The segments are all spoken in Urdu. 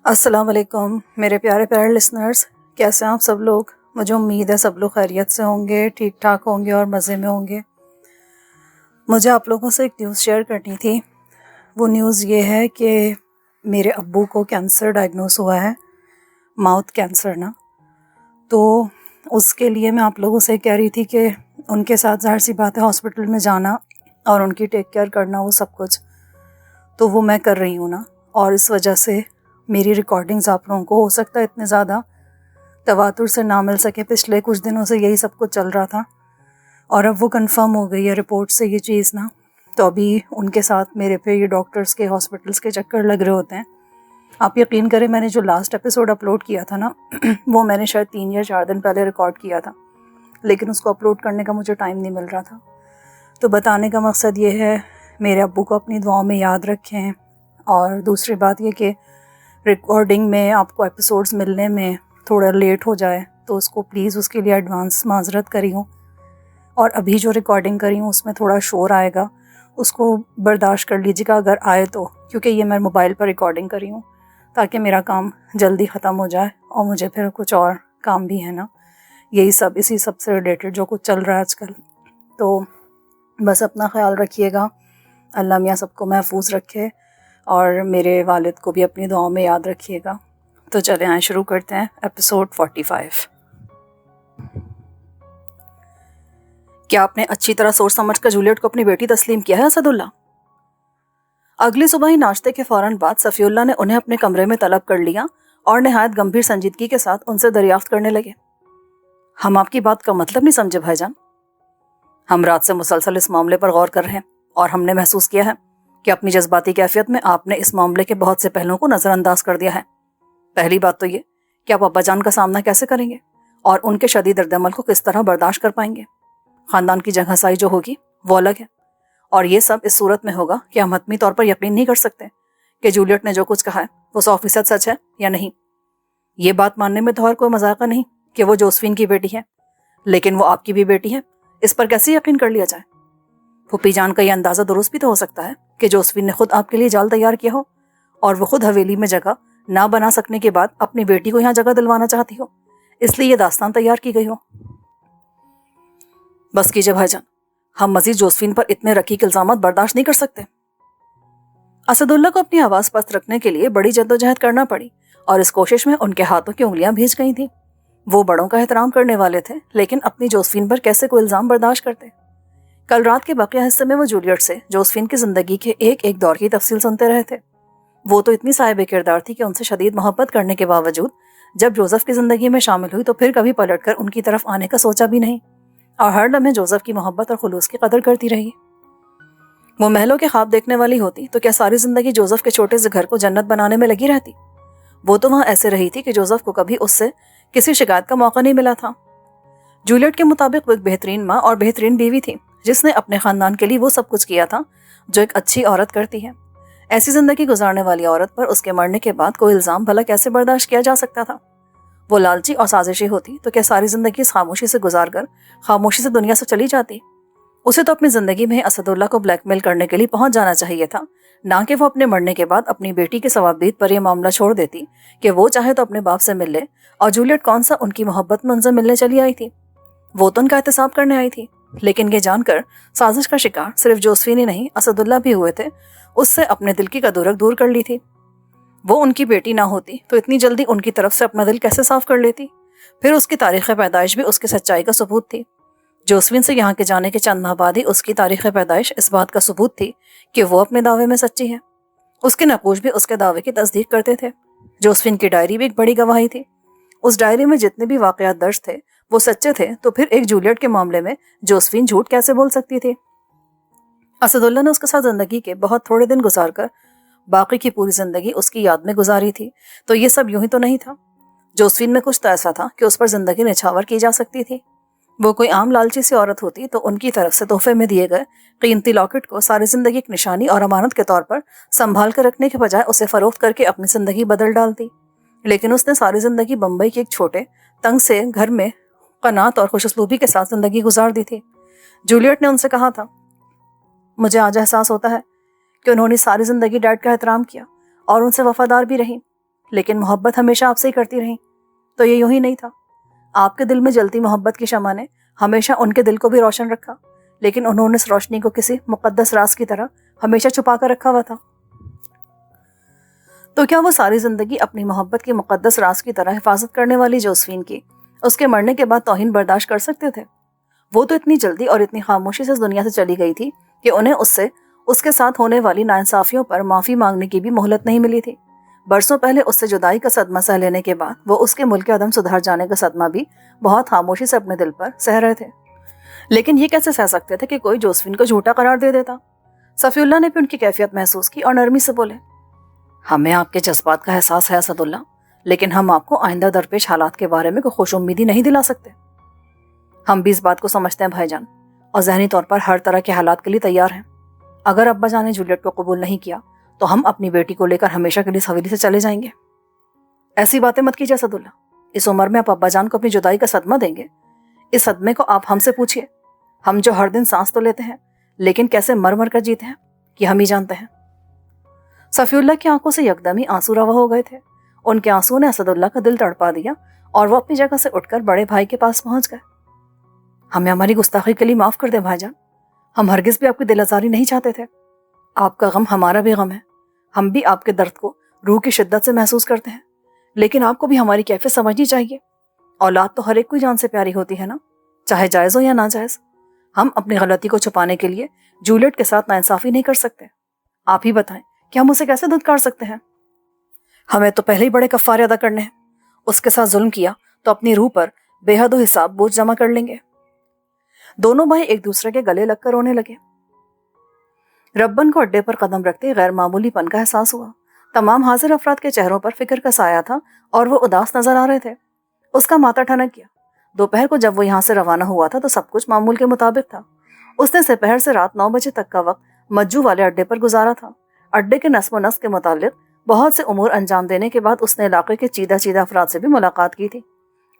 السلام علیکم میرے پیارے پیارے لسنرز، کیسے ہیں آپ سب لوگ؟ مجھے امید ہے سب لوگ خیریت سے ہوں گے، ٹھیک ٹھاک ہوں گے اور مزے میں ہوں گے۔ مجھے آپ لوگوں سے ایک نیوز شیئر کرنی تھی۔ وہ نیوز یہ ہے کہ میرے ابو کو کینسر ڈائگنوز ہوا ہے، ماؤتھ کینسر نا۔ تو اس کے لیے میں آپ لوگوں سے کہہ رہی تھی کہ ان کے ساتھ ظاہر سی بات ہے ہاسپٹل میں جانا اور ان کی ٹیک کیئر کرنا، وہ سب کچھ تو وہ میں کر رہی ہوں نا، اور اس وجہ سے میری ریکارڈنگز آپ لوگوں کو ہو سکتا ہے اتنے زیادہ تواتر سے نہ مل سکے۔ پچھلے کچھ دنوں سے یہی سب کچھ چل رہا تھا اور اب وہ کنفرم ہو گئی ہے رپورٹ سے یہ چیز نا۔ تو ابھی ان کے ساتھ میرے پہ یہ ڈاکٹرز کے ہاسپٹلس کے چکر لگ رہے ہوتے ہیں۔ آپ یقین کریں میں نے جو لاسٹ ایپیسوڈ اپلوڈ کیا تھا نا وہ میں نے شاید 3 یا 4 دن پہلے ریکارڈ کیا تھا، لیکن اس کو اپلوڈ کرنے کا مجھے ٹائم نہیں مل رہا تھا۔ تو بتانے کا مقصد یہ ہے میرے ابو کو اپنی دعاؤں میں یاد رکھیں، اور دوسری بات یہ کہ ریکارڈنگ میں آپ کو ایپیسوڈز ملنے میں تھوڑا لیٹ ہو جائے تو اس کو پلیز اس کے لیے ایڈوانس معذرت کری ہوں۔ اور ابھی جو ریکارڈنگ کری ہوں اس میں تھوڑا شور آئے گا، اس کو برداشت کر لیجیے گا اگر آئے تو، کیونکہ یہ میں موبائل پر ریکارڈنگ کری ہوں تاکہ میرا کام جلدی ختم ہو جائے، اور مجھے پھر کچھ اور کام بھی ہے نا، یہی سب اسی سب سے ریلیٹڈ جو کچھ چل رہا ہے آج کل۔ تو بس اپنا خیال رکھیے گا، اللہ میاں سب کو محفوظ رکھے، اور میرے والد کو بھی اپنی دعاؤں میں یاد رکھیے گا۔ تو چلیں آئیں شروع کرتے ہیں ایپیسوڈ 45۔ کیا آپ نے اچھی طرح سوچ سمجھ کر جولیٹ کو اپنی بیٹی تسلیم کیا ہے اسد اللہ؟ اگلی صبح ہی ناشتے کے فوراً بعد صفی اللہ نے انہیں اپنے کمرے میں طلب کر لیا اور نہایت گمبھیر سنجیدگی کے ساتھ ان سے دریافت کرنے لگے۔ ہم آپ کی بات کا مطلب نہیں سمجھے بھائی جان۔ ہم رات سے مسلسل اس معاملے پر غور کر رہے ہیں اور ہم نے محسوس کیا ہے کہ اپنی جذباتی کیفیت میں آپ نے اس معاملے کے بہت سے پہلوؤں کو نظر انداز کر دیا ہے۔ پہلی بات تو یہ کہ آپ ابا جان کا سامنا کیسے کریں گے اور ان کے شدید رد عمل کو کس طرح برداشت کر پائیں گے۔ خاندان کی جگہ سائی جو ہوگی وہ الگ ہے، اور یہ سب اس صورت میں ہوگا کہ ہم حتمی طور پر یقین نہیں کر سکتے کہ جولیٹ نے جو کچھ کہا ہے وہ 100% سچ ہے یا نہیں۔ یہ بات ماننے میں تو اور کوئی مذاقہ نہیں کہ وہ جوزفین کی بیٹی ہے، لیکن وہ آپ کی بھی بیٹی ہے، اس پر کیسے یقین کر لیا جائے؟ پھوپھی جان کا یہ اندازہ درست بھی تو ہو سکتا ہے کہ جوزفین نے خود آپ کے لیے جال تیار کیا ہو، اور وہ خود حویلی میں جگہ نہ بنا سکنے کے بعد اپنی بیٹی کو یہاں جگہ دلوانا چاہتی ہو، اس لیے یہ داستان تیار کی گئی ہو۔ بس کیجئے بھائی جان، ہم مزید جوزفین پر اتنے رقیق الزامات برداشت نہیں کر سکتے۔ اسد اللہ کو اپنی آواز پست رکھنے کے لیے بڑی جدوجہد کرنا پڑی، اور اس کوشش میں ان کے ہاتھوں کی انگلیاں بھیج گئی تھیں۔ وہ بڑوں کا احترام کرنے والے تھے، لیکن اپنی جوزفین پر کیسے کوئی الزام برداشت کرتے؟ کل رات کے بقیہ حصے میں وہ جولیٹ سے جوزفین کی زندگی کے ایک ایک دور کی تفصیل سنتے رہے تھے۔ وہ تو اتنی صاحب کردار تھی کہ ان سے شدید محبت کرنے کے باوجود جب جوزف کی زندگی میں شامل ہوئی تو پھر کبھی پلٹ کر ان کی طرف آنے کا سوچا بھی نہیں، اور ہر لمحے جوزف کی محبت اور خلوص کی قدر کرتی رہی۔ وہ محلوں کے خواب دیکھنے والی ہوتی تو کیا ساری زندگی جوزف کے چھوٹے سے گھر کو جنت بنانے میں لگی رہتی؟ وہ تو وہاں ایسے رہی تھی کہ جوزف کو کبھی اس سے کسی شکایت کا موقع نہیں ملا تھا۔ جولیٹ کے مطابق وہ ایک بہترین ماں اور بہترین بیوی تھی، جس نے اپنے خاندان کے لیے وہ سب کچھ کیا تھا جو ایک اچھی عورت کرتی ہے۔ ایسی زندگی گزارنے والی عورت پر اس کے مرنے کے بعد کوئی الزام بھلا کیسے برداشت کیا جا سکتا تھا؟ وہ لالچی اور سازشی ہوتی تو کیا ساری زندگی اس خاموشی سے گزار کر خاموشی سے دنیا سے چلی جاتی؟ اسے تو اپنی زندگی میں اسد اللہ کو بلیک میل کرنے کے لیے پہنچ جانا چاہیے تھا، نہ کہ وہ اپنے مرنے کے بعد اپنی بیٹی کے ثوابدید پر یہ معاملہ چھوڑ دیتی کہ وہ چاہے تو اپنے باپ سے مل لے، اور جولیٹ کون سا ان کی محبت میں ان سے ملنے چلی آئی تھی؟ وہ تو ان کا احتساب کرنے آئی تھی، لیکن یہ جان کر سازش کا شکار صرف جوزفین ہی نہیں اسد اللہ بھی ہوئے تھے، اس سے اپنے دل کی قدورت دور کر لی تھی۔ وہ ان کی بیٹی نہ ہوتی تو اتنی جلدی ان کی طرف سے اپنا دل کیسے صاف کر لیتی؟ پھر اس کی تاریخ پیدائش بھی اس کی سچائی کا ثبوت تھی۔ جوزفین سے یہاں کے جانے کے چند ماہ بعد ہی اس کی تاریخ پیدائش اس بات کا ثبوت تھی کہ وہ اپنے دعوے میں سچی ہے۔ اس کے نقوش بھی اس کے دعوے کی تصدیق کرتے تھے۔ جوزفین کی ڈائری بھی ایک بڑی گواہی تھی۔ اس ڈائری میں جتنے بھی واقعات درج تھے وہ سچے تھے، تو پھر ایک جولیٹ کے معاملے میں جوزفین جھوٹ کیسے بول سکتی تھی؟ اسد اللہ نے اس کے ساتھ زندگی کے بہت تھوڑے دن گزار کر باقی کی پوری زندگی اس کی یاد میں گزاری تھی، تو یہ سب یوں ہی تو نہیں تھا۔ جوزفین میں کچھ تو ایسا تھا کہ اس پر زندگی نچھاور کی جا سکتی تھی۔ وہ کوئی عام لالچی سی عورت ہوتی تو ان کی طرف سے تحفے میں دیے گئے قیمتی لاکٹ کو ساری زندگی ایک نشانی اور امانت کے طور پر سنبھال کر رکھنے کے بجائے اسے فروخت کر کے اپنی زندگی بدل ڈالتی، لیکن اس نے ساری زندگی بمبئی کے ایک چھوٹے تنگ سے گھر میں قناعت اور خوش اسلوبی کے ساتھ زندگی گزار دی تھی۔ جولیٹ نے ان سے کہا تھا، مجھے آج احساس ہوتا ہے کہ انہوں نے ساری زندگی ڈیڈ کا احترام کیا اور ان سے وفادار بھی رہی، لیکن محبت ہمیشہ آپ سے ہی کرتی رہی. تو یہ یوں ہی نہیں تھا. آپ کے دل میں جلتی محبت کی شمع نے ہمیشہ ان کے دل کو بھی روشن رکھا، لیکن انہوں نے اس روشنی کو کسی مقدس راز کی طرح ہمیشہ چھپا کر رکھا ہوا تھا. تو کیا وہ ساری زندگی اپنی محبت کی مقدس راز کی طرح حفاظت کرنے والی جوزفین کی اس کے مرنے کے بعد توہین برداشت کر سکتے تھے؟ وہ تو اتنی جلدی اور اتنی خاموشی سے اس دنیا سے چلی گئی تھی کہ انہیں اس کے ساتھ ہونے والی ناانصافیوں پر معافی مانگنے کی بھی مہلت نہیں ملی تھی. برسوں پہلے اس سے جدائی کا صدمہ سہ لینے کے بعد وہ اس کے ملک عدم سدھر جانے کا صدمہ بھی بہت خاموشی سے اپنے دل پر سہ رہے تھے. لیکن یہ کیسے سہ سکتے تھے کہ کوئی جوزفین کو جھوٹا قرار دے دیتا؟ صفی اللہ نے بھی ان کی کیفیت محسوس کی اور نرمی سے بولے، ہمیں آپ کے جذبات کا احساس ہے اسد اللہ، لیکن ہم آپ کو آئندہ درپیش حالات کے بارے میں کوئی خوش امیدی نہیں دلا سکتے. ہم بھی اس بات کو سمجھتے ہیں بھائی جان، اور ذہنی طور پر ہر طرح کے حالات کے لیے تیار ہیں. اگر ابا جان نے جولیٹ کو قبول نہیں کیا تو ہم اپنی بیٹی کو لے کر ہمیشہ کے لیے اس حویلی سے چلے جائیں گے. ایسی باتیں مت کیجیے اسد اللہ. اس عمر میں آپ ابا جان کو اپنی جدائی کا صدمہ دیں گے؟ اس صدمے کو آپ ہم سے پوچھیے. ہم جو ہر دن سانس تو لیتے ہیں لیکن کیسے مر مر کر جیتے ہیں کہ ہم ہی جانتے ہیں. صفی اللہ کی آنکھوں سے یکدم ہی آنسو روا ہو گئے تھے. ان کے آنسو نے اسد اللہ کا دل تڑپا دیا اور وہ اپنی جگہ سے اٹھ کر بڑے بھائی کے پاس پہنچ گئے. ہمیں ہماری گستاخی کے لیے معاف کر دیں بھائی جان. ہم ہرگز بھی آپ کی دل آزاری نہیں چاہتے تھے. آپ کا غم ہمارا بھی غم ہے. ہم بھی آپ کے درد کو روح کی شدت سے محسوس کرتے ہیں، لیکن آپ کو بھی ہماری کیفیت سمجھنی چاہیے. اولاد تو ہر ایک کو جان سے پیاری ہوتی ہے نا، چاہے جائز ہو یا ناجائز. ہم اپنی غلطی کو چھپانے کے لیے جولیٹ کے ساتھ ناانصافی نہیں کر سکتے. آپ ہی بتائیں کہ ہم اسے کیسے دھتکار سکتے ہیں؟ ہمیں تو پہلے ہی بڑے کفارے ادا کرنے ہیں. اس کے ساتھ ظلم کیا تو اپنی روح پر بے حد و حساب بوجھ جمع کر لیں گے. دونوں بھائی ایک دوسرے کے گلے لگ کر رونے لگے. ربن کو اڈے پر قدم رکھتے غیر معمولی پن کا احساس ہوا. تمام حاضر افراد کے چہروں پر فکر کا سایہ تھا اور وہ اداس نظر آ رہے تھے. اس کا ماتھا ٹھنک گیا. دوپہر کو جب وہ یہاں سے روانہ ہوا تھا تو سب کچھ معمول کے مطابق تھا. اس نے دوپہر سے رات 9 بجے تک کا وقت مجو والے اڈے پر گزارا تھا. اڈے کے نظم و نسق کے متعلق بہت سے امور انجام دینے کے بعد اس نے علاقے کے چیدہ افراد سے بھی ملاقات کی تھی.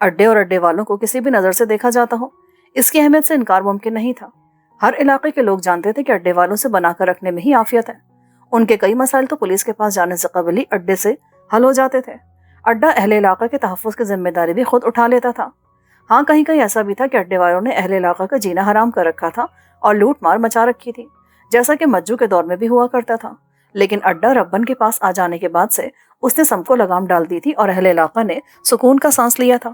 اڈے اور اڈے والوں کو کسی بھی نظر سے دیکھا جاتا ہو، اس کی اہمیت سے انکار ممکن نہیں تھا. ہر علاقے کے لوگ جانتے تھے کہ اڈے والوں سے بنا کر رکھنے میں ہی عافیت ہے. ان کے کئی مسائل تو پولیس کے پاس جانے سے قبل ہی اڈے سے حل ہو جاتے تھے. اڈا اہل علاقہ کے تحفظ کی ذمہ داری بھی خود اٹھا لیتا تھا. ہاں، کہیں کہیں ایسا بھی تھا کہ اڈے والوں نے اہل علاقہ کا جینا حرام کر رکھا تھا اور لوٹ مار مچا رکھی تھی، جیسا کہ مجو کے دور میں بھی ہوا کرتا تھا. لیکن اڈا ربن کے پاس آ جانے کے بعد سے اس نے سب کو لگام ڈال دی تھی اور اہل علاقہ نے سکون کا سانس لیا تھا.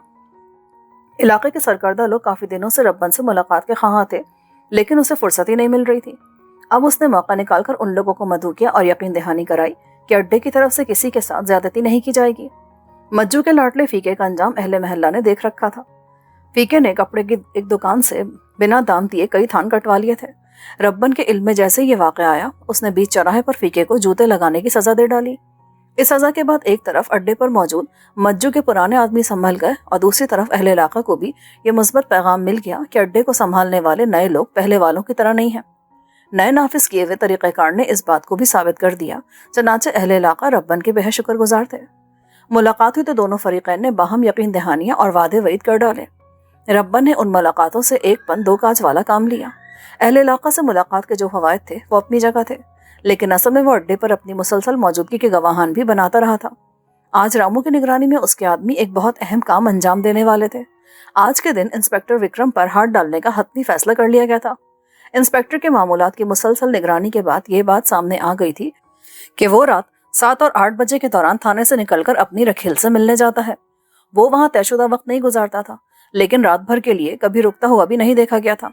علاقے کے سرکردہ لوگ کافی دنوں سے ربن سے ملاقات کے خواہاں تھے، لیکن اسے فرصت ہی نہیں مل رہی تھی. اب اس نے موقع نکال کر ان لوگوں کو مدعو کیا اور یقین دہانی کرائی کہ اڈے کی طرف سے کسی کے ساتھ زیادتی نہیں کی جائے گی. مجو کے لاڈلے فیقے کا انجام اہل محلہ نے دیکھ رکھا تھا. فیقے نے کپڑے کی ایک دکان سے بنا دام دیے کئی تھان کٹوا لیے تھے. ربن کے علم میں جیسے یہ واقعہ آیا، اس نے بیچ چوراہے پر فیقے کو جوتے لگانے کی سزا دے ڈالی. اس سزا کے بعد ایک طرف اڈے پر موجود مجو کے پرانے آدمی سنبھل گئے اور دوسری طرف اہل علاقہ کو بھی یہ مثبت پیغام مل گیا کہ اڈے کو سنبھالنے والے نئے لوگ پہلے والوں کی طرح نہیں ہیں. نئے نافذ کیے ہوئے طریقہ کار نے اس بات کو بھی ثابت کر دیا. چنانچہ اہل علاقہ ربن کے بے شکر گزار تھے. ملاقات ہوئی تو دونوں فریقین نے باہم یقین دہانیاں اور وعدے وعید کر ڈالے. ربن نے ان ملاقاتوں سے ایک پن دو کاج والا کام لیا. اہل علاقہ سے ملاقات کے جو فوائد تھے وہ اپنی جگہ تھے، لیکن اصل میں وہ اڈے پر اپنی مسلسل موجودگی کے گواہان بھی بناتا رہا تھا. آج رامو کی نگرانی میں اس کے آدمی ایک بہت اہم کام انجام دینے والے تھے. آج کے دن انسپیکٹر وکرم پر ہاتھ ڈالنے کا حتمی فیصلہ کر لیا گیا تھا. انسپیکٹر کے معمولات کی مسلسل نگرانی کے بعد یہ بات سامنے آ گئی تھی کہ وہ رات 7 اور 8 بجے کے دوران تھانے سے نکل کر اپنی رکھیل سے ملنے جاتا ہے. وہ وہاں طے شدہ وقت نہیں گزارتا تھا، لیکن رات بھر کے لیے کبھی رکتا ہوا بھی نہیں دیکھا گیا تھا.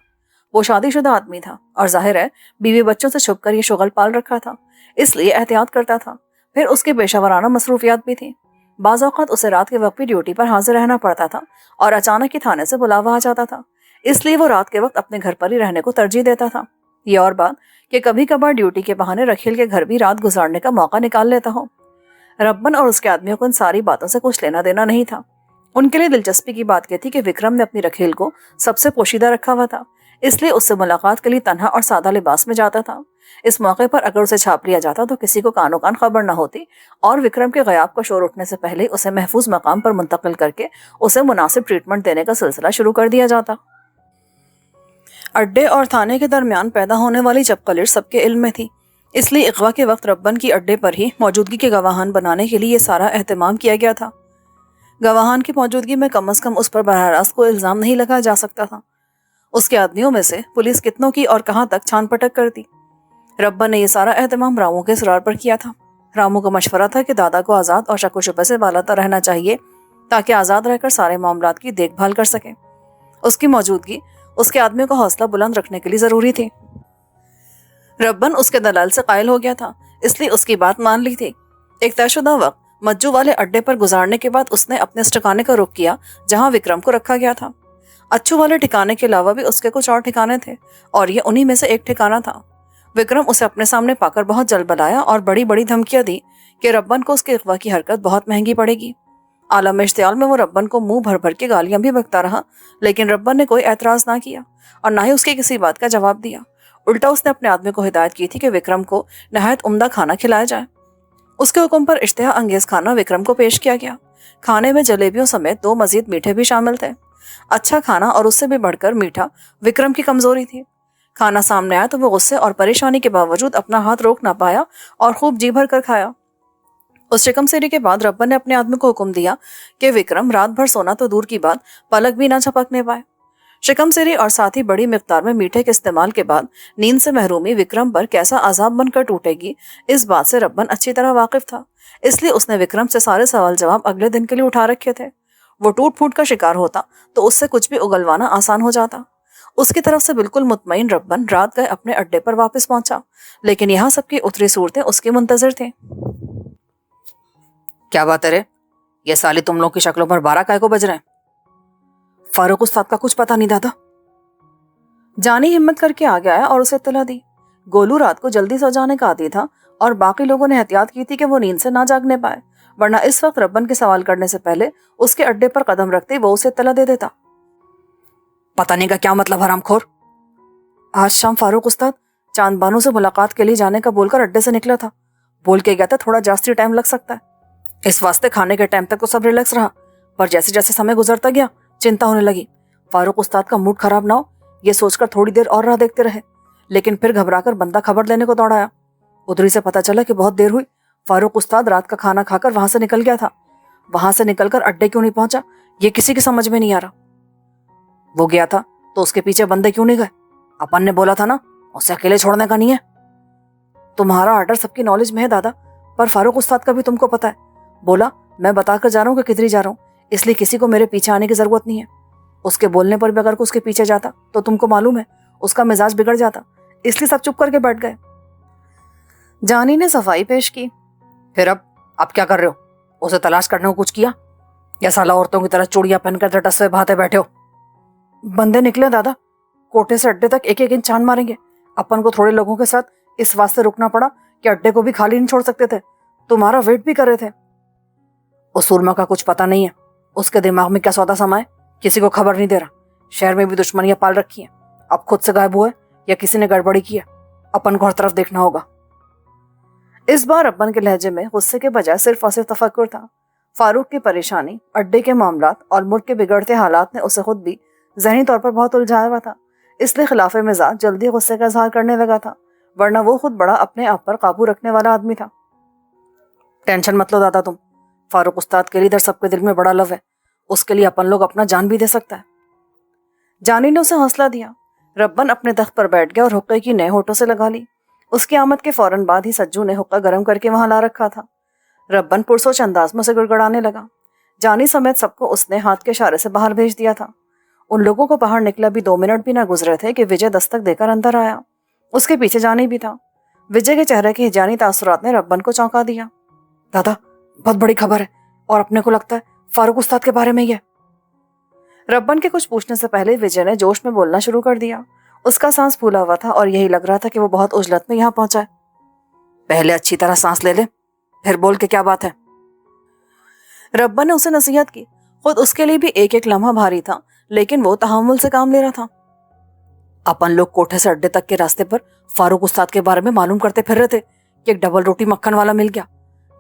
وہ شادی شدہ آدمی تھا اور ظاہر ہے بیوی بچوں سے چھپ کر یہ شغل پال رکھا تھا، اس لیے احتیاط کرتا تھا. پھر اس کے پیشہ ورانہ مصروفیات بھی تھیں. بعض اوقات اسے رات کے وقت بھی ڈیوٹی پر حاضر رہنا پڑتا تھا اور اچانک ہی تھانے سے بلاوا آ جاتا تھا، اس لیے وہ رات کے وقت اپنے گھر پر ہی رہنے کو ترجیح دیتا تھا. یہ اور بات کہ کبھی کبھار ڈیوٹی کے بہانے رکھیل کے گھر بھی رات گزارنے کا موقع نکال لیتا ہو. ربن اور اس کے آدمیوں کو ان ساری باتوں سے کچھ لینا دینا نہیں تھا. ان کے لیے دلچسپی کی بات یہ تھی کہ وکرم نے اپنی رکھیل کو سب سے پوشیدہ رکھا ہوا تھا، اس لیے اس سے ملاقات کے لیے تنہا اور سادہ لباس میں جاتا تھا. اس موقع پر اگر اسے چھاپ لیا جاتا تو کسی کو کانو کان خبر نہ ہوتی اور وکرم کے غیاب کا شور اٹھنے سے پہلے اسے محفوظ مقام پر منتقل کر کے اسے مناسب ٹریٹمنٹ دینے کا سلسلہ شروع کر دیا جاتا. اڈے اور تھانے کے درمیان پیدا ہونے والی چپقلش سب کے علم میں تھی. اس لیے اغوا کے وقت ربن کی اڈے پر ہی موجودگی کے گواہان بنانے کے لیے یہ سارا اہتمام کیا گیا تھا۔ گواہان کی موجودگی میں کم از کم اس پر براہ راست کوئی الزام نہیں لگایا جا سکتا تھا۔ اس کے آدمیوں میں سے پولیس کتنوں کی اور کہاں تک چھان پٹک کرتی۔ ربن نے یہ سارا اہتمام رامو کے اسرار پر کیا تھا۔ رامو کا مشورہ تھا کہ دادا کو آزاد اور شک و شبہ سے بالاتر رہنا چاہیے تاکہ آزاد رہ کر سارے معاملات کی دیکھ بھال کر سکے۔ اس کی موجودگی اس کے آدمیوں کا حوصلہ بلند رکھنے کے لیے ضروری تھی۔ ربن اس کے دلال سے قائل ہو گیا تھا، اس لیے اس کی بات مان لی تھی۔ ایک طے شدہ وقت مجو والے اڈے پر گزارنے کے بعد اس نے اپنے اس ٹھکانے کا رخ کیا جہاں وکرم کو رکھا گیا تھا۔ اچھو والے ٹھکانے کے علاوہ بھی اس کے کچھ اور ٹھکانے تھے اور یہ انہی میں سے ایک ٹھکانہ تھا۔ وکرم اسے اپنے سامنے پا کر بہت جل بلایا اور بڑی بڑی دھمکیاں دی کہ ربن کو اس کے اغوا کی حرکت بہت مہنگی پڑے گی۔ عالم اشتعال میں وہ ربن کو منہ بھر بھر کے گالیاں بھی بکتا رہا، لیکن ربن نے کوئی اعتراض نہ کیا اور نہ ہی اس کی کسی بات کا جواب دیا۔ الٹا اس نے اپنے آدمی کو ہدایت کی تھی کہ وکرم کو نہایت عمدہ کھانا کھلایا جائے۔ اس کے حکم پر اشتہا انگیز کھانا وکرم کو پیش کیا گیا۔ کھانے میں جلیبیوں سمیت 2 مزید میٹھے بھی شامل تھے۔ اچھا کھانا اور اس سے بھی بڑھ کر میٹھا وکرم کی کمزوری تھی۔ کھانا سامنے آیا تو وہ غصے اور پریشانی کے باوجود اپنا ہاتھ روک نہ پایا اور خوب جی بھر کر کھایا۔ اس شکم سیری کے بعد ربن نے اپنے آدمی کو حکم دیا کہ وکرم رات بھر سونا تو دور کی بات پلک بھی نہ جھپکنے پائے۔ شکم سیری اور ساتھ ہی بڑی مقدار میں میٹھے کے استعمال کے بعد نیند سے محرومی وکرم پر کیسا عذاب بن کر ٹوٹے گی، اس بات سے ربن اچھی طرح واقف تھا۔ اس لیے اس نے وکرم سے سارے سوال جواب اگلے دن کے لیے اٹھا رکھے تھے۔ وہ ٹوٹ پھوٹ کا شکار ہوتا تو اس سے کچھ بھی اگلوانا آسان ہو جاتا۔ اس کی طرف سے بالکل مطمئن ربن رات گئے اپنے اڈے پر واپس پہنچا، لیکن یہاں سب کی اتری صورتیں اس کی منتظر تھیں۔ کیا بات ہے رے؟ یہ سالی تم لوگ کی شکلوں پر 12 کائے کو بج رہے ہیں؟ فاروق استاد کا کچھ پتہ نہیں دادا۔ جانی ہمت کر کے آگے آیا اور اسے اطلاع دی۔ گولو رات کو جلدی سو جانے کا عادی تھا اور باقی لوگوں نے احتیاط کی تھی کہ وہ نیند سے نہ جاگنے پائے، ورنہ اس وقت ربن کے سوال کرنے سے پہلے اس کے اڈے پر قدم رکھتے وہ اسے اطلاع دے دیتا۔ پتہ نہیں کا کیا مطلب حرام خور؟ آج شام فاروق استاد چاند بانو سے ملاقات کے لیے جانے کا بول کر اڈے سے نکلا تھا۔ بول کے گیا تھا تھوڑا جاستی ٹائم لگ سکتا ہے، اس واسطے کھانے کے ٹائم تک تو سب ریلیکس رہا، پر جیسے جیسے سمے گزرتا گیا چنتا ہونے لگی۔ فاروق استاد کا موڈ خراب نہ ہو یہ سوچ کر تھوڑی دیر اور راہ دیکھتے رہے، لیکن پھر گھبرا کر بندہ خبر لینے کو دوڑایا۔ ادھری سے پتہ چلا کہ بہت دیر ہوئی۔ فاروق استاد رات کا کھانا کھا کر وہاں سے نکل گیا تھا۔ وہاں سے نکل کر اڈے کیوں نہیں پہنچا یہ کسی کی سمجھ میں نہیں آ رہا۔ وہ گیا تھا تو اس کے پیچھے بندے کیوں نہیں گئے؟ اپن نے بولا تھا نا اسے اکیلے چھوڑنے کا نہیں ہے۔ تمہارا آرڈر سب کی نالج میں ہے دادا، پر فاروق استاد کا بھی تم کو پتا ہے۔ بولا میں بتا کر جا رہا ہوں کہ کدھر جا رہا ہوں، اس لیے کسی کو میرے پیچھے آنے کی ضرورت نہیں ہے۔ اس کے بولنے پر بھی اگر اس کے پیچھے جاتا تو تم کو معلوم ہے اس کا مزاج بگڑ جاتا، اس لیے سب چپ کر کے بیٹھ گئے۔ جانی نے صفائی پیش کی۔ پھر اب کیا کر رہے ہو؟ اسے تلاش کرنے کو کچھ کیا یا سالہ عورتوں کی طرح چوڑیاں پہن کر ٹسوے بہاتے بیٹھے ہو؟ بندے نکلے دادا، کوٹے سے اڈے تک ایک ایک انچ چھان ماریں گے۔ اپن کو تھوڑے لوگوں کے ساتھ اس واسطے رکنا پڑا کہ اڈے کو بھی خالی نہیں چھوڑ سکتے تھے، تمہارا ویٹ بھی کر رہے تھے۔ اس سورما کا کچھ پتہ نہیں ہے، اس کے دماغ میں کیا سودا سما ہے کسی کو خبر نہیں دے رہا۔ شہر میں بھی دشمنیاں پال رکھی ہیں، اب خود سے غائب ہوئے یا کسی نے گڑبڑی کی ہے، اپن کو ہر طرف دیکھنا ہوگا۔ اس بار اپن کے لہجے میں غصے کے بجائے صرف اور صرف تفکر تھا۔ فاروق کی پریشانی، اڈے کے معاملات اور ملک کے بگڑتے حالات نے اسے خود بھی ذہنی طور پر بہت الجھایا ہوا تھا، اس لیے خلاف مزاج جلدی غصے کا اظہار کرنے لگا تھا، ورنہ وہ خود بڑا اپنے آپ پر قابو رکھنے والا آدمی تھا۔ ٹینشن مت لو دادا تم، فاروق استاد کے لیے ادھر سب کے دل میں بڑا لو ہے، اس کے لیے اپن لوگ اپنا جان بھی دے سکتا ہے۔ جانی نے اسے حوصلہ دیا۔ ربن اپنے تخت پر بیٹھ گیا اور حقے کی نئے ہونٹوں سے لگا لی۔ اس کی آمد کے فوراً بعد ہی سجو نے حقہ گرم کر کے وہاں لا رکھا تھا۔ ربن پرسوچ انداز میں سے گڑگڑانے لگا۔ جانی سمیت سب کو اس نے ہاتھ کے اشارے سے باہر بھیج دیا تھا۔ ان لوگوں کو باہر نکلا بھی 2 منٹ بھی نہ گزرے تھے کہ وجے دستک دے کر اندر آیا۔ اس کے پیچھے جانی بھی تھا۔ وجے کے چہرے کے جانی تاثرات نے ربن کو چونکا دیا۔ دادا بہت بڑی خبر ہے، اور اپنے کو لگتا ہے فاروق استاد کے بارے میں یہ۔ ربن کے کچھ پوچھنے سے پہلے وجے نے جوش میں بولنا شروع کر دیا۔ اس کا سانس پھولا ہوا تھا اور یہی لگ رہا تھا کہ وہ بہت عجلت میں یہاں پہنچا ہے۔ پہلے اچھی طرح سانس لے لے، پھر بول کے کیا بات ہے۔ ربن نے اسے نصیحت کی۔ خود اس کے لیے بھی ایک ایک لمحہ بھاری تھا، لیکن وہ تحمل سے کام لے رہا تھا۔ اپن لوگ کوٹھے سے اڈے تک کے راستے پر فاروق استاد کے بارے میں معلوم کرتے پھر رہے تھے کہ ایک ڈبل روٹی مکھن والا مل گیا۔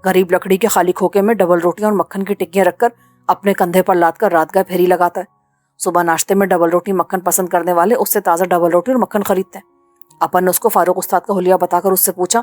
غریب لکڑی کے خالی کھوکے میں ڈبل روٹیاں اور مکھن کی ٹکیاں رکھ کر اپنے کندھے پر لاد کر رات گئے پھیری لگاتا ہے۔ صبح ناشتے میں ڈبل روٹی مکھن پسند کرنے والے اس سے تازہ ڈبل روٹی اور مکھن خریدتے ہیں۔ اپن نے اس کو فاروق استاد کا حلیہ بتا کر اس سے پوچھا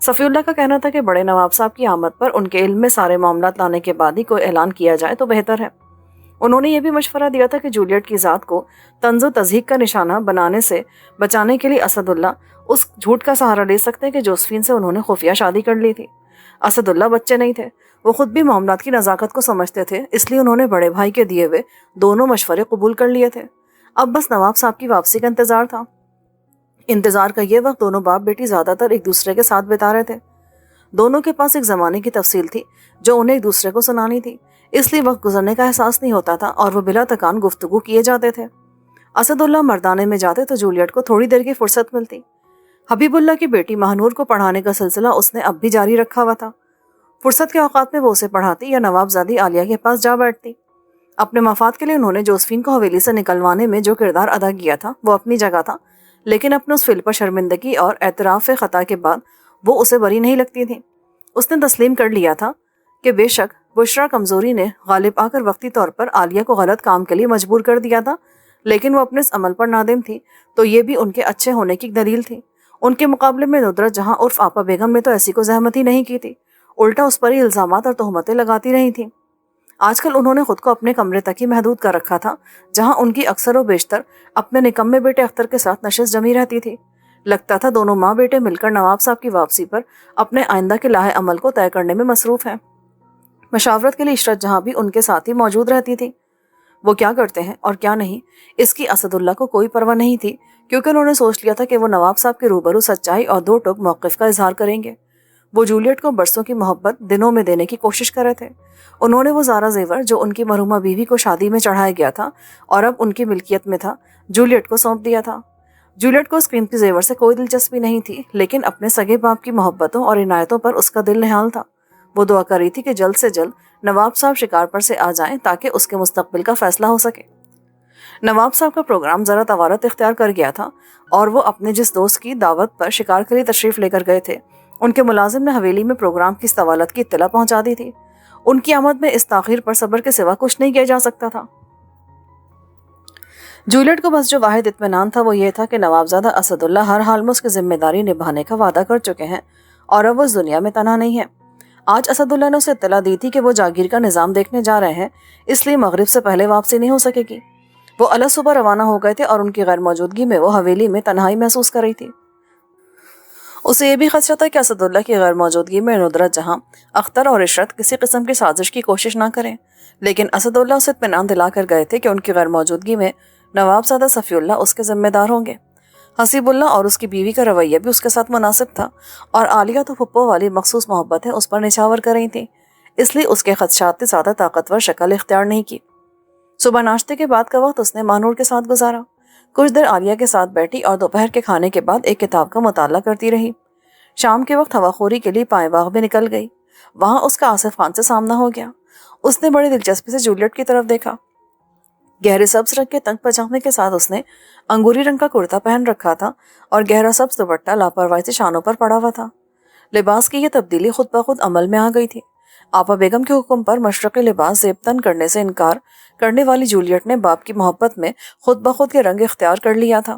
صفی اللہ کا کہنا تھا کہ بڑے نواب صاحب کی آمد پر ان کے علم میں سارے معاملات لانے کے بعد ہی کوئی اعلان کیا جائے تو بہتر ہے۔ انہوں نے یہ بھی مشورہ دیا تھا کہ جولیٹ کی ذات کو طنز و تضحیک کا نشانہ بنانے سے بچانے کے لیے اسد اللہ اس جھوٹ کا سہارا لے سکتے ہیں کہ جوزفین سے انہوں نے خفیہ شادی کر لی تھی۔ اسد اللہ بچے نہیں تھے، وہ خود بھی معاملات کی نزاکت کو سمجھتے تھے، اس لیے انہوں نے بڑے بھائی کے دیے ہوئے دونوں مشورے قبول کر لیے تھے۔ اب بس نواب صاحب کی واپسی کا انتظار تھا۔ انتظار کا یہ وقت دونوں باپ بیٹی زیادہ تر ایک دوسرے کے ساتھ بتا رہے تھے۔ دونوں کے پاس ایک زمانے کی تفصیل تھی جو انہیں ایک دوسرے کو سنانی تھی، اس لیے وقت گزرنے کا احساس نہیں ہوتا تھا اور وہ بلا تکان گفتگو کیے جاتے تھے۔ اسد اللہ مردانے میں جاتے تو جولیٹ کو تھوڑی دیر کی فرصت ملتی۔ حبیب اللہ کی بیٹی مہنور کو پڑھانے کا سلسلہ اس نے اب بھی جاری رکھا ہوا تھا۔ فرصت کے اوقات میں وہ اسے پڑھاتی یا نوابزادی عالیہ کے پاس جا بیٹھتی۔ اپنے مفاد کے لیے انہوں نے جوزفین کو حویلی سے نکلوانے میں جو کردار ادا کیا تھا وہ اپنی جگہ تھا، لیکن اپنے اس فعل پر شرمندگی اور اعتراف خطا کے بعد وہ اسے بری نہیں لگتی تھی۔ اس نے تسلیم کر لیا تھا کہ بے شک بشرا کمزوری نے غالب آ کر وقتی طور پر عالیہ کو غلط کام کے لیے مجبور کر دیا تھا، لیکن وہ اپنے اس عمل پر نادم تھی تو یہ بھی ان کے اچھے ہونے کی دلیل تھی۔ ان کے مقابلے میں ندرت جہاں عرف آپا بیگم نے تو ایسی کو زحمت ہی نہیں کی تھی، الٹا اس پر ہی الزامات اور تہمتیں لگاتی رہی تھیں۔ آج کل انہوں نے خود کو اپنے کمرے تک ہی محدود کر رکھا تھا، جہاں ان کی اکثر و بیشتر اپنے نکمے بیٹے اختر کے ساتھ نشست جمی رہتی تھی۔ لگتا تھا دونوں ماں بیٹے مل کر نواب صاحب کی واپسی پر اپنے آئندہ کے لاہے عمل کو طے کرنے میں مصروف ہیں۔ مشاورت کے لیے عشرت جہاں بھی ان کے ساتھ ہی موجود رہتی تھی۔ وہ کیا کرتے ہیں اور کیا نہیں، اس کی اسد اللہ کو کوئی پرواہ نہیں تھی، کیونکہ انہوں نے سوچ لیا تھا کہ وہ نواب صاحب کے روبرو سچائی اور دو ٹوک موقف کا اظہار کریں گے۔ وہ جولیٹ کو برسوں کی محبت دنوں میں دینے کی کوشش کر رہے تھے۔ انہوں نے وہ زارا زیور جو ان کی مرحومہ بیوی کو شادی میں چڑھایا گیا تھا اور اب ان کی ملکیت میں تھا، جولیٹ کو سونپ دیا تھا۔ جولیٹ کو اس قیمتی زیور سے کوئی دلچسپی نہیں تھی، لیکن اپنے سگے باپ کی محبتوں اور عنایتوں پر اس کا دل نہال تھا۔ وہ دعا کر رہی تھی کہ جلد سے جلد نواب صاحب شکار پر سے آ جائیں تاکہ اس کے مستقبل کا فیصلہ ہو سکے۔ نواب صاحب کا پروگرام ذرا توارت اختیار کر گیا تھا اور وہ اپنے جس دوست کی دعوت پر شکار کے لیے تشریف لے کر گئے تھے، ان کے ملازم نے حویلی میں پروگرام کی استوالت کی اطلاع پہنچا دی تھی۔ ان کی آمد میں اس تاخیر پر صبر کے سوا کچھ نہیں کیا جا سکتا تھا۔ جولیٹ کو بس جو واحد اطمینان تھا وہ یہ تھا کہ نوابزادہ اسد اللہ ہر حال میں اس کی ذمہ داری نبھانے کا وعدہ کر چکے ہیں اور اب وہ اس دنیا میں تنہا نہیں ہے۔ آج اسد اللہ نے اسے اطلاع دی تھی کہ وہ جاگیر کا نظام دیکھنے جا رہے ہیں، اس لیے مغرب سے پہلے واپسی نہیں ہو سکے گی۔ وہ الگ صبح روانہ ہو گئے تھے اور ان کی غیر موجودگی میں وہ حویلی میں تنہائی محسوس کر رہی تھی۔ اسے یہ بھی خدشہ تھا کہ اسد اللہ کی غیر موجودگی میں ندرت جہاں اختر اور عشرت کسی قسم کی سازش کی کوشش نہ کریں، لیکن اسد اللہ اسے اطمینان دلا کر گئے تھے کہ ان کی غیر موجودگی میں نوابزادہ صفی اللہ اس کے ذمہ دار ہوں گے۔ حسیب اللہ اور اس کی بیوی کا رویہ بھی اس کے ساتھ مناسب تھا اور عالیہ تو پھپھو والی مخصوص محبتیں اس پر نچھاور کر رہی تھیں، اس لیے اس کے خدشات نے زیادہ طاقتور شکل اختیار نہیں کی۔ صبح ناشتے کے بعد کا وقت اس نے مانور کے ساتھ گزارا۔ کچھ دیر عالیہ کے ساتھ بیٹھی اور دوپہر کے کھانے کے بعد ایک کتاب کا مطالعہ کرتی رہی۔ شام کے وقت ہوا خوری کے لیے پائے باغ میں نکل گئی۔ وہاں اس کا آصف خان سے سامنا ہو گیا۔ اس نے بڑی دلچسپی سے جولیٹ کی طرف دیکھا۔ گہرے سبز رنگ کے تنگ پجامے کے ساتھ اس نے انگوری رنگ کا کرتا پہن رکھا تھا اور گہرا سبز دوپٹہ لاپرواہی سے شانوں پر پڑا ہوا تھا۔ لباس کی یہ تبدیلی خود بخود عمل میں آ گئی تھی۔ آپا بیگم کے حکم پر مشرقی لباس زیب تن کرنے سے انکار کرنے والی جولیٹ نے باپ کی محبت میں خود بخود کے رنگ اختیار کر لیا تھا۔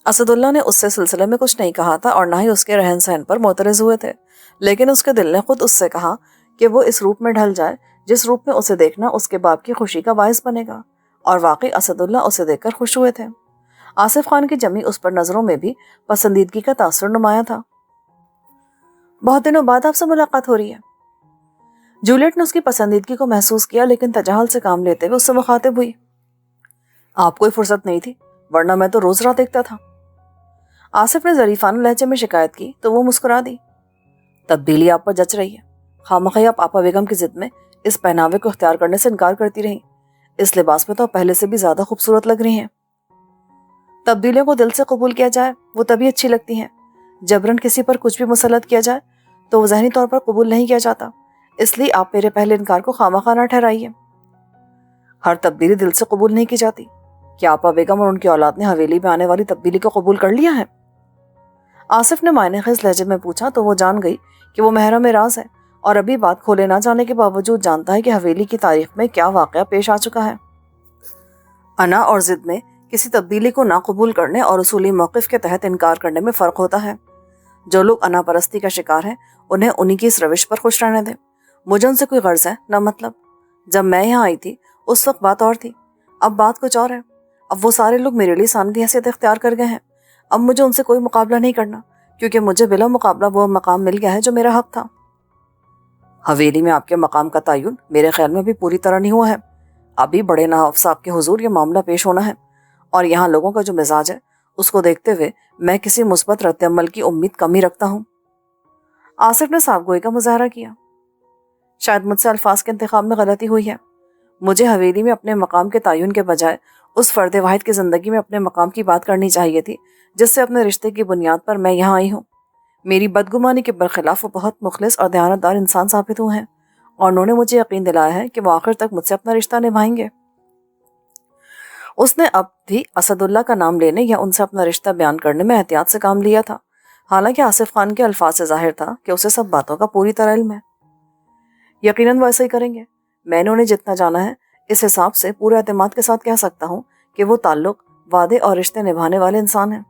اسد اللہ نے اس سے سلسلے میں کچھ نہیں کہا تھا اور نہ ہی اس کے رہن سہن پر معترض ہوئے تھے، لیکن اس کے دل نے خود اس سے کہا کہ وہ اس روپ میں ڈھل جائے جس روپ میں اسے دیکھنا اس کے باپ کی خوشی کا باعث بنے گا، اور واقعی اسد اللہ اسے دیکھ کر خوش ہوئے تھے۔ آصف خان کی جمی اس پر نظروں میں بھی پسندیدگی کا تاثر نمایاں تھا۔ بہت دنوں بعد آپ سے ملاقات ہو رہی ہے۔ جولیٹ نے اس کی پسندیدگی کو محسوس کیا، لیکن تجاہل سے کام لیتے ہوئے اس سے مخاطب ہوئی۔ آپ کوئی فرصت نہیں تھی، ورنہ میں تو روز رات دیکھتا تھا۔ آصف نے ظریفانہ لہجے میں شکایت کی تو وہ مسکرا دی۔ تبدیلی آپ پر جچ رہی ہے۔ خامخواہ آپ آپا بیگم کی ضد میں اس پہناوے کو اختیار کرنے سے انکار کرتی رہیں۔ اس لباس میں تو پہلے سے بھی زیادہ خوبصورت لگ رہی ہیں۔ تبدیلیوں کو دل سے قبول کیا جائے وہ تبھی اچھی لگتی ہیں۔ جبرن کسی پر کچھ بھی مسلط کیا جائے تو وہ ذہنی طور پر قبول نہیں کیا جاتا، اس لیے آپ میرے پہلے انکار کو خواہ نہ ٹھہرائیے۔ ہر تبدیلی دل سے قبول نہیں کی جاتی۔ کیا آپا بیگم اور ان کی اولاد نے حویلی میں آنے والی تبدیلی کو قبول کر لیا ہے؟ آصف نے معنی خیز لہجے میں پوچھا تو وہ جان گئی کہ وہ محرم راز ہے اور ابھی بات کھولے نہ جانے کے باوجود جانتا ہے کہ حویلی کی تاریخ میں کیا واقعہ پیش آ چکا ہے۔ انا اور ضد میں کسی تبدیلی کو نہ قبول کرنے اور اصولی موقف کے تحت انکار کرنے میں فرق ہوتا ہے۔ جو لوگ انا پرستی کا شکار ہیں انہیں انہی کی اس روش پر خوش رہنے دیں. مجھے ان سے کوئی غرض ہے نہ مطلب. جب میں یہاں آئی تھی اس وقت بات اور تھی, اب بات کچھ اور ہے. اب وہ سارے لوگ میرے لیے ساندھی حیثیت اختیار کر گئے ہیں. اب مجھے ان سے کوئی مقابلہ نہیں کرنا, کیونکہ مجھے بلا مقابلہ وہ مقام مل گیا ہے جو میرا حق تھا. حویلی میں آپ کے مقام کا تعین میرے خیال میں بھی پوری طرح نہیں ہوا ہے. ابھی بڑے نواب صاحب کے حضور یہ معاملہ پیش ہونا ہے, اور یہاں لوگوں کا جو مزاج ہے اس کو دیکھتے ہوئے میں کسی مثبت رد عمل کی امید کم ہی رکھتا ہوں. آصف نے صاف گوئی کا مظاہرہ کیا. شاید مجھ سے الفاظ کے انتخاب میں غلطی ہوئی ہے. مجھے حویلی میں اپنے مقام کے تعین کے بجائے اس فرد واحد کی زندگی میں اپنے مقام کی بات کرنی چاہیے تھی جس سے اپنے رشتے کی بنیاد پر میں یہاں آئی ہوں. میری بدگمانی کے برخلاف وہ بہت مخلص اور دیانتدار انسان ثابت ہوئے ہیں, اور انہوں نے مجھے یقین دلایا ہے کہ وہ آخر تک مجھ سے اپنا رشتہ نبھائیں گے. اس نے اب بھی اسد اللہ کا نام لینے یا ان سے اپنا رشتہ بیان کرنے میں احتیاط سے کام لیا تھا, حالانکہ آصف خان کے الفاظ سے ظاہر تھا کہ اسے سب باتوں کا پوری طرح علم ہے. یقیناً وہ ایسا ہی کریں گے. میں نے انہیں جتنا جانا ہے اس حساب سے پورے اعتماد کے ساتھ کہہ سکتا ہوں کہ وہ تعلق, وعدے اور رشتے نبھانے والے انسان ہیں.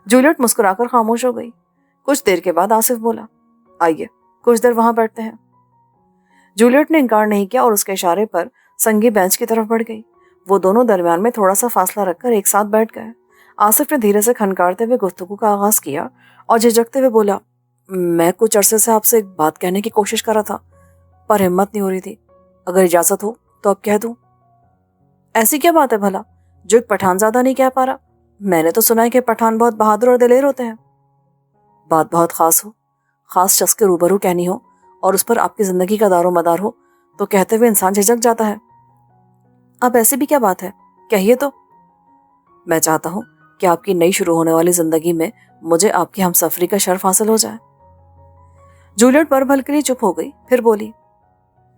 جولیٹ مسکرا کر خاموش ہو گئی. کچھ دیر کے بعد آصف بولا, آئیے کچھ دیر وہاں بیٹھتے ہیں. جولیٹ نے انکار نہیں کیا اور اس کے اشارے پر سنگی بینچ کی طرف بڑھ گئی. وہ دونوں درمیان میں تھوڑا سا فاصلہ رکھ کر ایک ساتھ بیٹھ گئے. آصف نے دھیرے سے کھنکارتے ہوئے گفتگو کا آغاز کیا اور جھجکتے ہوئے بولا, میں کچھ عرصے سے آپ سے ایک بات کہنے کی کوشش کر رہا تھا پر ہمت نہیں ہو رہی تھی. اگر اجازت ہو تو اب کہہ دوں. ایسی کیا بات ہے بھلا جو ایک پٹھان زادہ نہیں کہہ پا رہا؟ میں نے تو سنا ہے کہ پٹھان بہت بہادر اور دلیر ہوتے ہیں. بات بہت خاص ہو, خاص شخص کے روبرو کہنی ہو اور اس پر آپ کی زندگی کا دار و مدار ہو تو کہتے ہوئے انسان جھجک جاتا ہے. اب ایسی بھی کیا بات ہے, کہیے تو. میں چاہتا ہوں کہ آپ کی نئی شروع ہونے والی زندگی میں مجھے آپ کی ہم سفری کا شرف حاصل ہو جائے. جولیٹ پر بھل کے لیے چپ ہو گئی, پھر بولی,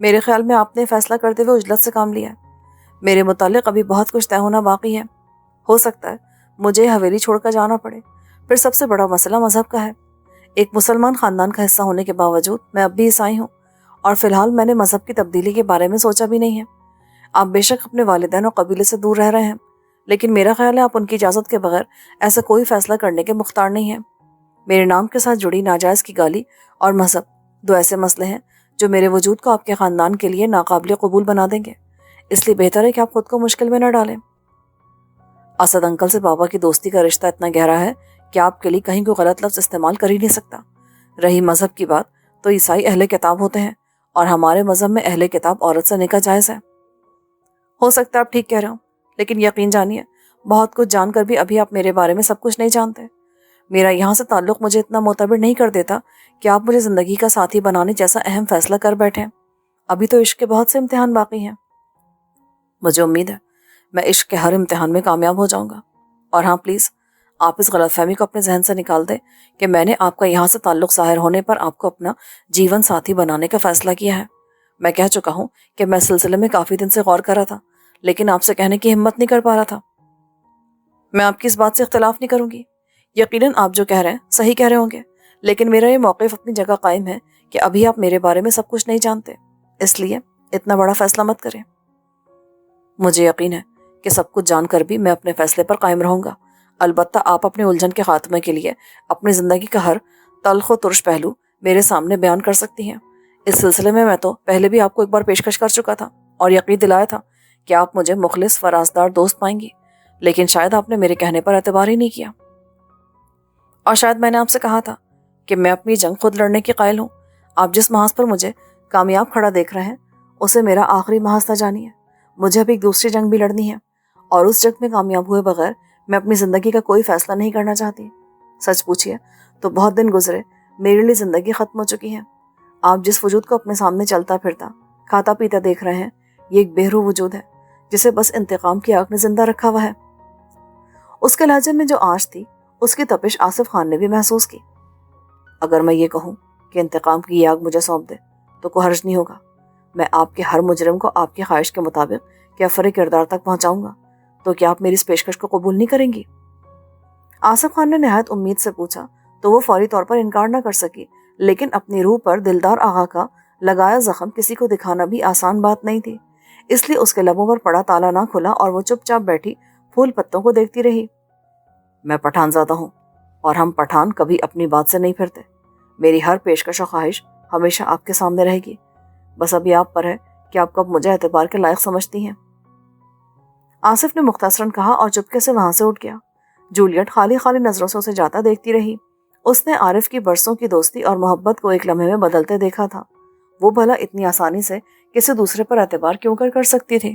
میرے خیال میں آپ نے فیصلہ کرتے ہوئے عجلت سے کام لیا ہے. میرے متعلق ابھی بہت کچھ طے ہونا باقی ہے. ہو سکتا ہے مجھے حویلی چھوڑ کر جانا پڑے. پھر سب سے بڑا مسئلہ مذہب کا ہے. ایک مسلمان خاندان کا حصہ ہونے کے باوجود میں اب بھی عیسائی ہوں, اور فی الحال میں نے مذہب کی تبدیلی کے بارے میں سوچا بھی نہیں ہے. آپ بے شک اپنے والدین اور قبیلے سے دور رہ رہے ہیں, لیکن میرا خیال ہے آپ ان کی اجازت کے بغیر ایسا کوئی فیصلہ کرنے کے مختار نہیں ہیں. میرے نام کے ساتھ جڑی ناجائز کی گالی اور مذہب دو ایسے مسئلے ہیں جو میرے وجود کو آپ کے خاندان کے لیے ناقابل قبول بنا دیں گے. اس لیے بہتر ہے کہ آپ خود کو مشکل میں نہ ڈالیں. اسد انکل سے بابا کی دوستی کا رشتہ اتنا گہرا ہے کہ آپ کے لیے کہیں کوئی غلط لفظ استعمال کر ہی نہیں سکتا. رہی مذہب کی بات, تو عیسائی اہل کتاب ہوتے ہیں اور ہمارے مذہب میں اہل کتاب عورت سے نکاح جائز ہے. ہو سکتا ہے آپ ٹھیک کہہ رہے ہوں, لیکن یقین جانیے بہت کچھ جان کر بھی ابھی آپ میرے بارے میں سب کچھ نہیں جانتے. میرا یہاں سے تعلق مجھے اتنا معتبر نہیں کر دیتا کہ آپ مجھے زندگی کا ساتھی بنانے جیسا اہم فیصلہ کر بیٹھیں. ابھی تو عشق کے بہت سے امتحان باقی ہیں. مجھے امید ہے میں عشق کے ہر امتحان میں کامیاب ہو جاؤں گا. اور ہاں پلیز آپ اس غلط فہمی کو اپنے ذہن سے نکال دیں کہ میں نے آپ کا یہاں سے تعلق ظاہر ہونے پر آپ کو اپنا جیون ساتھی بنانے کا فیصلہ کیا ہے. میں کہہ چکا ہوں کہ میں اس سلسلے میں کافی دن سے غور کر رہا تھا, لیکن آپ سے کہنے کی ہمت نہیں کر پا رہا تھا. میں آپ کی اس بات سے اختلاف نہیں کروں گی. یقیناً آپ جو کہہ رہے ہیں صحیح کہہ رہے ہوں گے, لیکن میرا یہ موقف اپنی جگہ قائم ہے کہ ابھی آپ میرے بارے میں سب کچھ نہیں جانتے, اس لیے اتنا بڑا فیصلہ مت کریں. مجھے یقین ہے کہ سب کچھ جان کر بھی میں اپنے فیصلے پر قائم رہوں گا. البتہ آپ اپنے الجھن کے خاتمے کے لیے اپنی زندگی کا ہر تلخ و ترش پہلو میرے سامنے بیان کر سکتی ہیں. اس سلسلے میں تو پہلے بھی آپ کو ایک بار پیشکش کر چکا تھا اور یقین دلایا تھا کہ آپ مجھے مخلص فرازدار دوست پائیں گی, لیکن شاید آپ نے میرے کہنے پر اعتبار ہی نہیں کیا. اور شاید میں نے آپ سے کہا تھا کہ میں اپنی جنگ خود لڑنے کی قائل ہوں. آپ جس محاذ پر مجھے کامیاب کھڑا دیکھ رہے ہیں اسے میرا آخری محاذ نہ جانیے. مجھے اب ایک دوسری جنگ بھی لڑنی ہے, اور اس جنگ میں کامیاب ہوئے بغیر میں اپنی زندگی کا کوئی فیصلہ نہیں کرنا چاہتی. سچ پوچھیے تو بہت دن گزرے میرے لیے زندگی ختم ہو چکی ہے. آپ جس وجود کو اپنے سامنے چلتا پھرتا کھاتا پیتا دیکھ رہے ہیں یہ ایک بے روح وجود ہے جسے بس انتقام کی آگ نے زندہ رکھا ہوا ہے. اس کے لہجے میں جو آنچ تھی اس کی تپش آصف خان نے بھی محسوس کی. اگر میں یہ کہوں کہ انتقام کی یہ آگ مجھے سونپ دے تو کوئی حرج نہیں ہوگا. میں آپ کے ہر مجرم کو آپ کی خواہش کے مطابق کیفر کردار تک پہنچاؤں گا. تو کیا آپ میری اس پیشکش کو قبول نہیں کریں گی؟ آصف خان نے نہایت امید سے پوچھا تو وہ فوری طور پر انکار نہ کر سکی, لیکن اپنی روح پر دلدار آغا کا لگایا زخم کسی کو دکھانا بھی آسان بات نہیں تھی. اس لیے اس کے لبوں پر پڑا تالا نہ کھلا اور وہ چپ چاپ بیٹھی پھول پتوں کو دیکھتی رہی. میں پٹھان زادہ ہوں, اور ہم پٹھان کبھی اپنی بات سے نہیں پھرتے۔ میری ہر پیشکش و خواہش ہمیشہ آپ کے سامنے رہے گی، بس ابھی آپ پر ہے کہ آپ کب مجھے اعتبار کے لائق سمجھتی ہیں۔ آصف نے مختصراً کہا اور چپکے سے وہاں سے اٹھ گیا۔ جولیٹ خالی خالی نظروں سے اسے جاتا دیکھتی رہی۔ اس نے عارف کی برسوں کی دوستی اور محبت کو ایک لمحے میں بدلتے دیکھا تھا۔ وہ بھلا اتنی آسانی سے کسی دوسرے پر اعتبار کیوں کر سکتی تھی؟